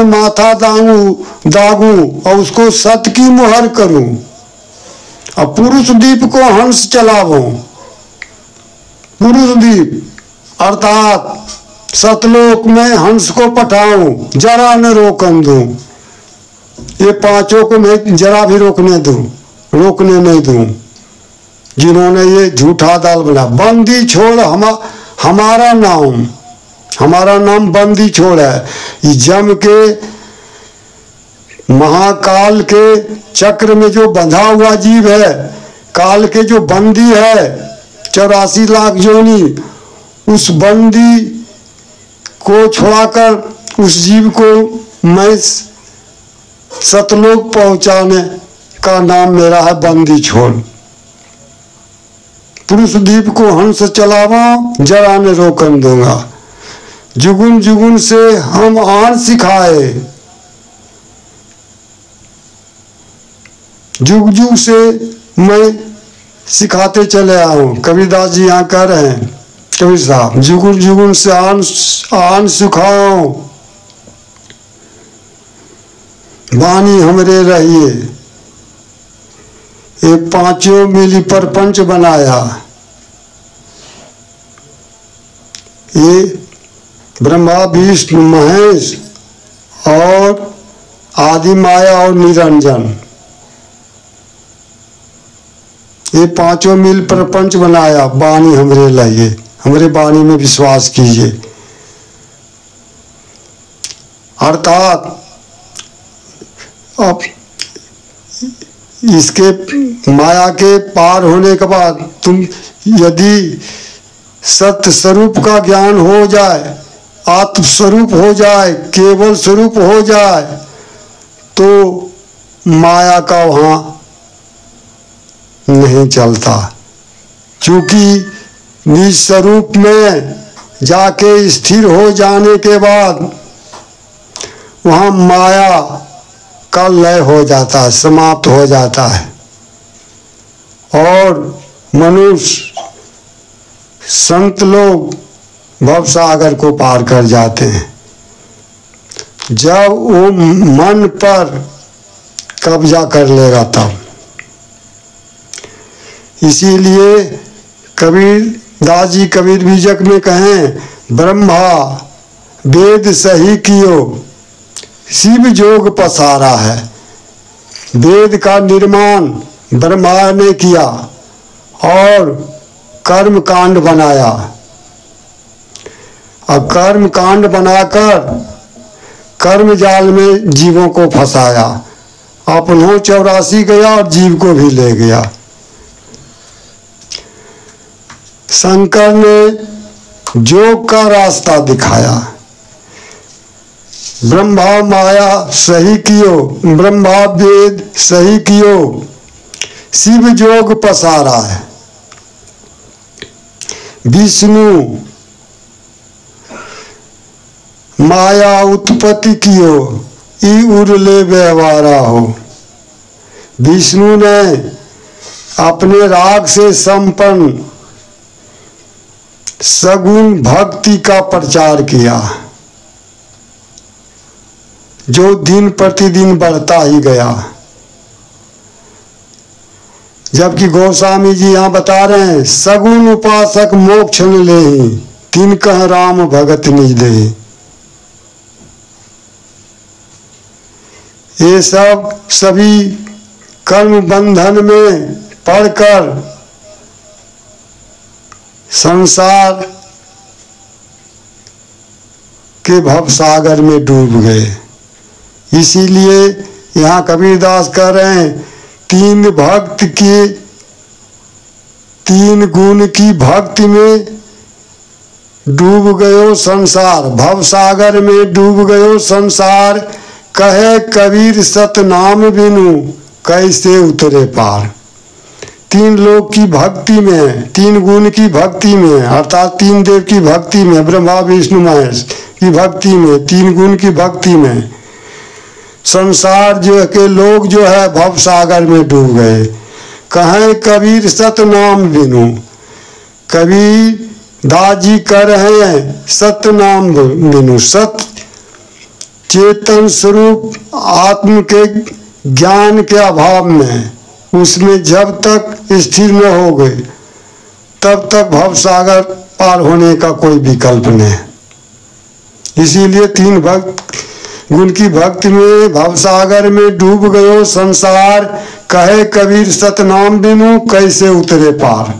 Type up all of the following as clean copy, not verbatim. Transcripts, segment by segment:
माथा दागूं और उसको सत की मुहर करूं। अब पुरुष दीप को हंस चलाऊं। पुरुष दीप अर्थात सतलोक में हंस को पठाऊं, जरा न रोकन दूं। ये पांचों को मैं जरा भी रोकने नहीं दूं जिन्होंने ये झूठा दाल बना। बंदी छोड़ हमारा नाम बंदी छोड़ है। ये जम के महाकाल के चक्र में जो बंधा हुआ जीव है, काल के जो बंदी है 84 लाख योनि, उस बंदी को छुड़ाकर उस जीव को मैं सतलोक पहुंचाने का नाम मेरा है बंदी छोड़। पुरुष दीप को हंस चलावा, जरा ने रोकन दूंगा। जुगुन जुगुन से हम आन सिखाए, जुग जुग से मैं सिखाते चले आया हूँ। कबीरदास जी यहाँ कह रहे हैं, कबीर साहब, जुगुन जुगुन से आन सिखाओ, वाणी हमरे रहिए। ये पांचों मिली परपंच बनाया। ये ब्रह्मा विष्णु महेश और आदि माया और निरंजन, ये पांचों मिल प्रपंच बनाया। वाणी हमरे लाइए, हमरे वाणी में विश्वास कीजिए। अर्थात अब इसके माया के पार होने के बाद तुम यदि सत्य स्वरूप का ज्ञान हो जाए, आत्म स्वरूप हो जाए, केवल स्वरूप हो जाए, तो माया का वहाँ नहीं चलता। क्योंकि निज स्वरूप में जाके स्थिर हो जाने के बाद वहाँ माया का लय हो जाता है, समाप्त हो जाता है और मनुष्य संत लोग भव सागर को पार कर जाते हैं। जब वो मन पर कब्जा कर लेगा तब। इसीलिए कबीरदास जी कबीर बीजक में कहें, ब्रह्मा वेद सही कियो, शिव जोग पसारा है। वेद का निर्माण ब्रह्मा ने किया और कर्म कांड बनाया। अब कर्म कांड बनाकर कर्म जाल में जीवों को फंसाया। अपनों 84 गया और जीव को भी ले गया। शंकर ने योग का रास्ता दिखाया। ब्रह्मा माया सही कियो, ब्रह्मा वेद सही कियो, शिव जोग पसारा है। विष्णु माया उत्पत्ति कियो, ई उरले व्यवहारा हो। विष्णु ने अपने राग से संपन्न सगुण भक्ति का प्रचार किया, जो दिन प्रतिदिन बढ़ता ही गया। जबकि गोस्वामी जी यहाँ बता रहे हैं, सगुण उपासक मोक्ष न लेहि, तिन कह राम भगत निज देहि। ये सब सभी कर्म बंधन में पड़कर संसार के भव सागर में डूब गए। इसीलिए यहाँ कबीरदास कह रहे हैं, तीन भक्त की तीन गुण की भक्ति में डूब गयो संसार, भव सागर में डूब गयो संसार। कहे कबीर सतनाम बिनु, कैसे उतरे पार। तीन लोग की भक्ति में, तीन गुण की भक्ति में, अर्थात तीन देव की भक्ति में, ब्रह्मा विष्णु महेश की भक्ति में, तीन गुण की भक्ति में संसार जो के लोग जो है भव सागर में डूब गए। कहें कबीर सतनाम बिनु, कबीर दास जी कह रहे हैं सतनाम बिनु। सत चेतन स्वरूप आत्म के ज्ञान के अभाव में उसमें जब तक स्थिर न हो गए तब तक भवसागर पार होने का कोई विकल्प नहीं। इसीलिए तीन भक्त गुण की भक्ति में भवसागर में डूब गयो संसार, कहे कबीर सतनाम बिनु कैसे उतरे पार।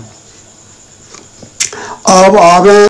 अब आगे